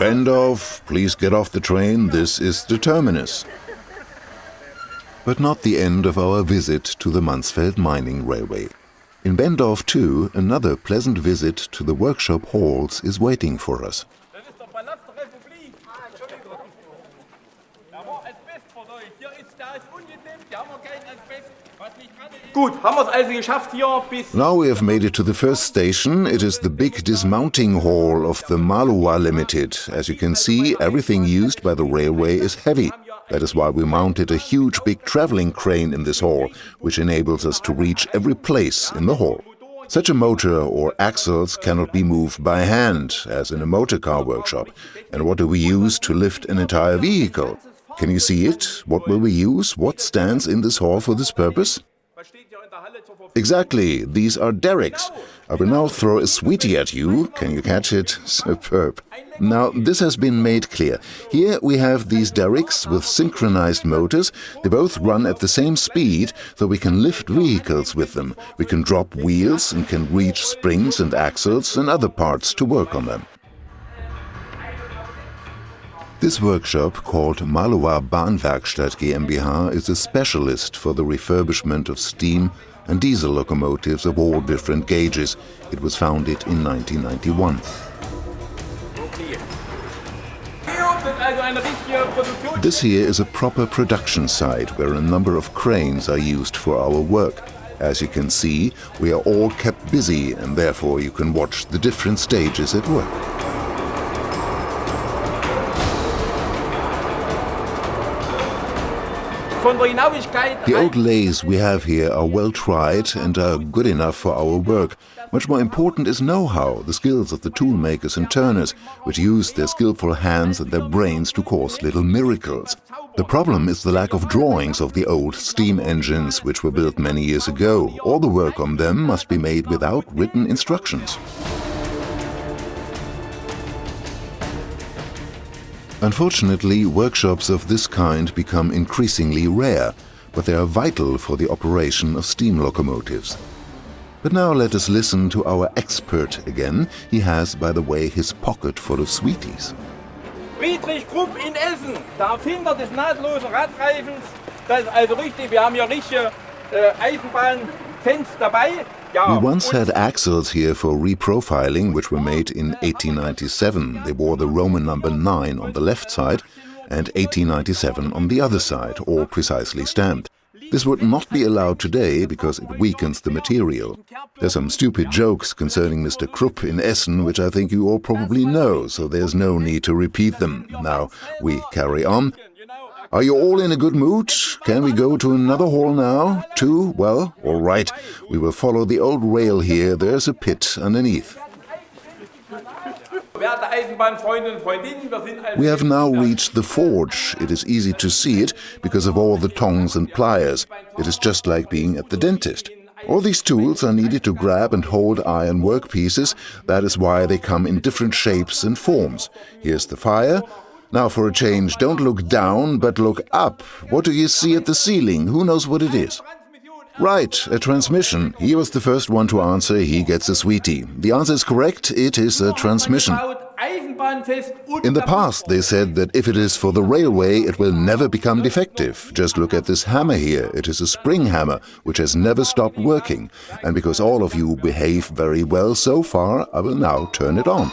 Bendorf, please get off the train, this is the terminus. But not the end of our visit to the Mansfeld mining railway. In Bendorf too, another pleasant visit to the workshop halls is waiting for us. Now we have made it to the first station. It is the big dismounting hall of the Malowa Limited. As you can see, everything used by the railway is heavy. That is why we mounted a huge big traveling crane in this hall, which enables us to reach every place in the hall. Such a motor or axles cannot be moved by hand, as in a motor car workshop. And what do we use to lift an entire vehicle? Can you see it? What will we use? What stands in this hall for this purpose? Exactly, these are derricks. I will now throw a sweetie at you. Can you catch it? Superb. Now, this has been made clear. Here we have these derricks with synchronized motors. They both run at the same speed, so we can lift vehicles with them. We can drop wheels and can reach springs and axles and other parts to work on them. This workshop, called Malowa Bahnwerkstatt GmbH, is a specialist for the refurbishment of steam and diesel locomotives of all different gauges. It was founded in 1991. This here is a proper production site where a number of cranes are used for our work. As you can see, we are all kept busy and therefore you can watch the different stages at work. The old lathes we have here are well tried and are good enough for our work. Much more important is know-how, the skills of the tool makers and turners, which use their skillful hands and their brains to cause little miracles. The problem is the lack of drawings of the old steam engines, which were built many years ago. All the work on them must be made without written instructions. Unfortunately, workshops of this kind become increasingly rare, but they are vital for the operation of steam locomotives. But now let us listen to our expert again. He has, by the way, his pocket full of sweeties. Friedrich Krupp in Essen, der Erfinder des nahtlosen Radreifens. Das ist also richtig, wir haben hier richtige Eisenbahnfans dabei. We once had axles here for reprofiling, which were made in 1897. They bore the Roman number 9 on the left side and 1897 on the other side, all precisely stamped. This would not be allowed today because it weakens the material. There's some stupid jokes concerning Mr. Krupp in Essen, which I think you all probably know, so there's no need to repeat them. Now, we carry on. Are you all in a good mood? Can we go to another hall now? Two? Well, all right. We will follow the old rail here. There's a pit underneath. We have now reached the forge. It is easy to see it because of all the tongs and pliers. It is just like being at the dentist. All these tools are needed to grab and hold iron workpieces. That is why they come in different shapes and forms. Here's the fire. Now for a change, don't look down, but look up. What do you see at the ceiling? Who knows what it is? Right, a transmission. He was the first one to answer. He gets a sweetie. The answer is correct. It is a transmission. In the past, they said that if it is for the railway, it will never become defective. Just look at this hammer here. It is a spring hammer, which has never stopped working. And because all of you behave very well so far, I will now turn it on.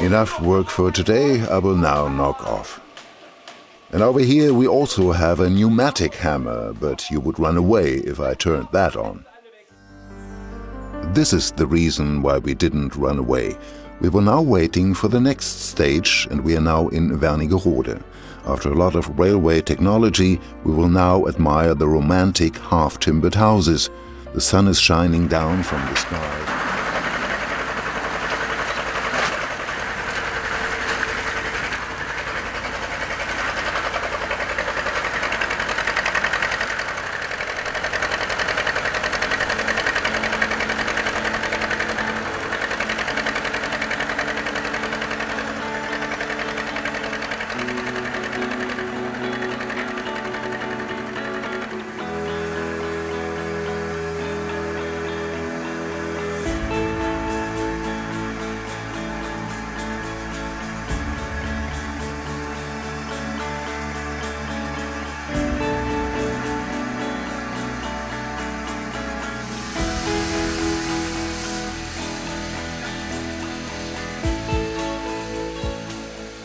Enough work for today, I will now knock off. And over here we also have a pneumatic hammer, but you would run away if I turned that on. This is the reason why we didn't run away. We were now waiting for the next stage and we are now in Wernigerode. After a lot of railway technology, we will now admire the romantic half-timbered houses. The sun is shining down from the sky.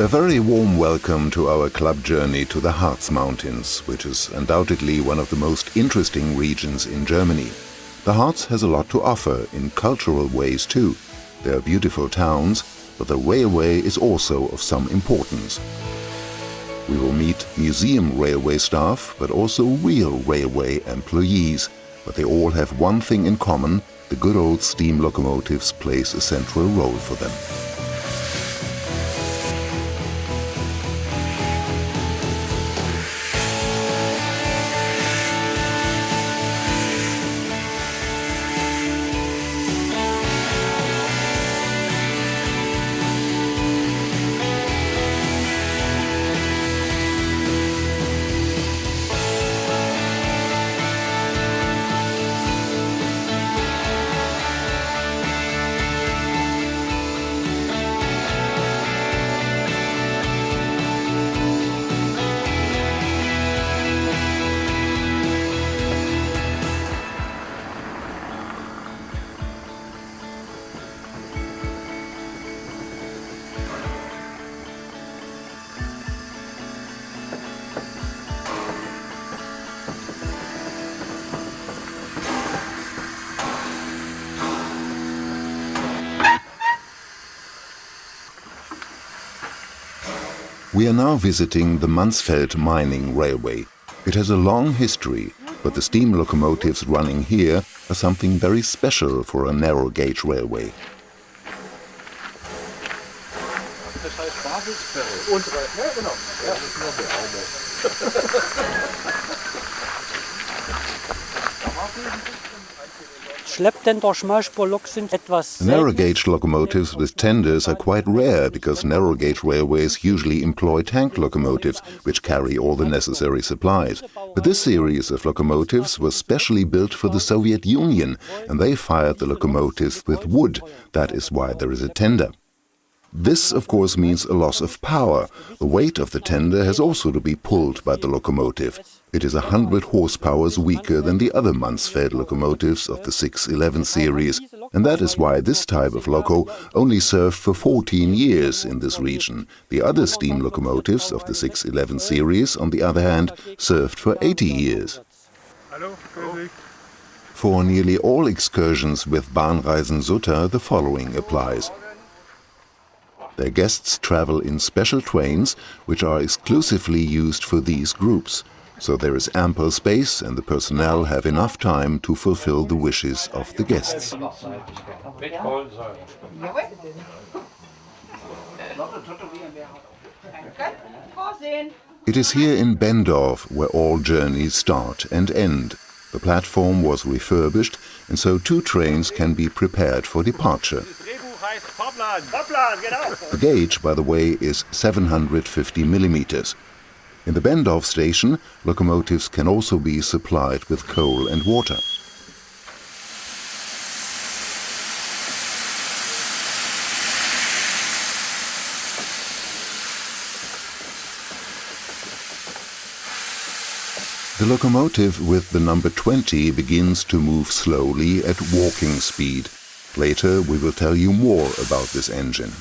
A very warm welcome to our club journey to the Harz Mountains, which is undoubtedly one of the most interesting regions in Germany. The Harz has a lot to offer in cultural ways too. There are beautiful towns, but the railway is also of some importance. We will meet museum railway staff, but also real railway employees. But they all have one thing in common: the good old steam locomotives plays a central role for them. We are now visiting the Mansfeld mining railway. It has a long history, but the steam locomotives running here are something very special for a narrow gauge railway. Das heißt Basisperre. Unsere, ja genau. Ja, das ist nur der Auge. Narrow gauge locomotives with tenders are quite rare because narrow gauge railways usually employ tank locomotives, which carry all the necessary supplies. But this series of locomotives was specially built for the Soviet Union, and they fired the locomotives with wood. That is why there is a tender. This, of course, means a loss of power. The weight of the tender has also to be pulled by the locomotive. It is 100 horsepower weaker than the other Mansfeld locomotives of the 611 series, and that is why this type of loco only served for 14 years in this region. The other steam locomotives of the 611 series, on the other hand, served for 80 years. For nearly all excursions with Bahnreisen Sutter, the following applies. Their guests travel in special trains, which are exclusively used for these groups. So there is ample space and the personnel have enough time to fulfill the wishes of the guests. It is here in Bendorf where all journeys start and end. The platform was refurbished, and so 2 trains can be prepared for departure. The gauge, by the way, is 750 millimeters. In the Bendorf station, locomotives can also be supplied with coal and water. The locomotive with the number 20 begins to move slowly at walking speed. Later we will tell you more about this engine.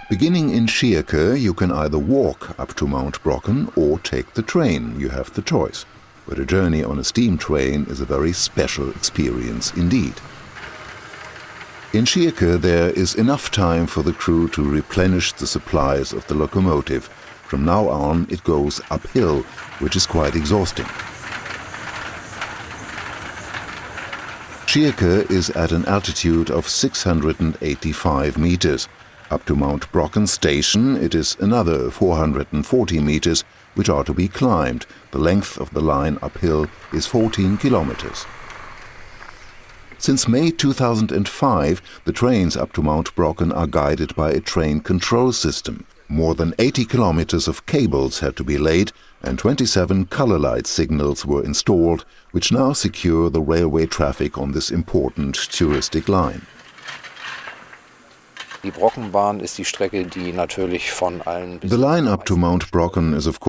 Beginning in Schierke, you can either walk up to Mount Brocken or take the train. You have the choice. But a journey on a steam train is a very special experience indeed. In Schierke there is enough time for the crew to replenish the supplies of the locomotive. From now on it goes uphill, which is quite exhausting. Schierke is at an altitude of 685 meters. Up to Mount Brocken station it is another 440 meters, which are to be climbed. The length of the line uphill is 14 kilometers. Since May 2005, the trains up to Mount Brocken are guided by a train control system. More than 80 kilometers of cables had to be laid and 27 color light signals were installed, which now secure the railway traffic on this important touristic line. Die Brockenbahn ist die Strecke, die natürlich von allen... The line up to Mount Brocken is of course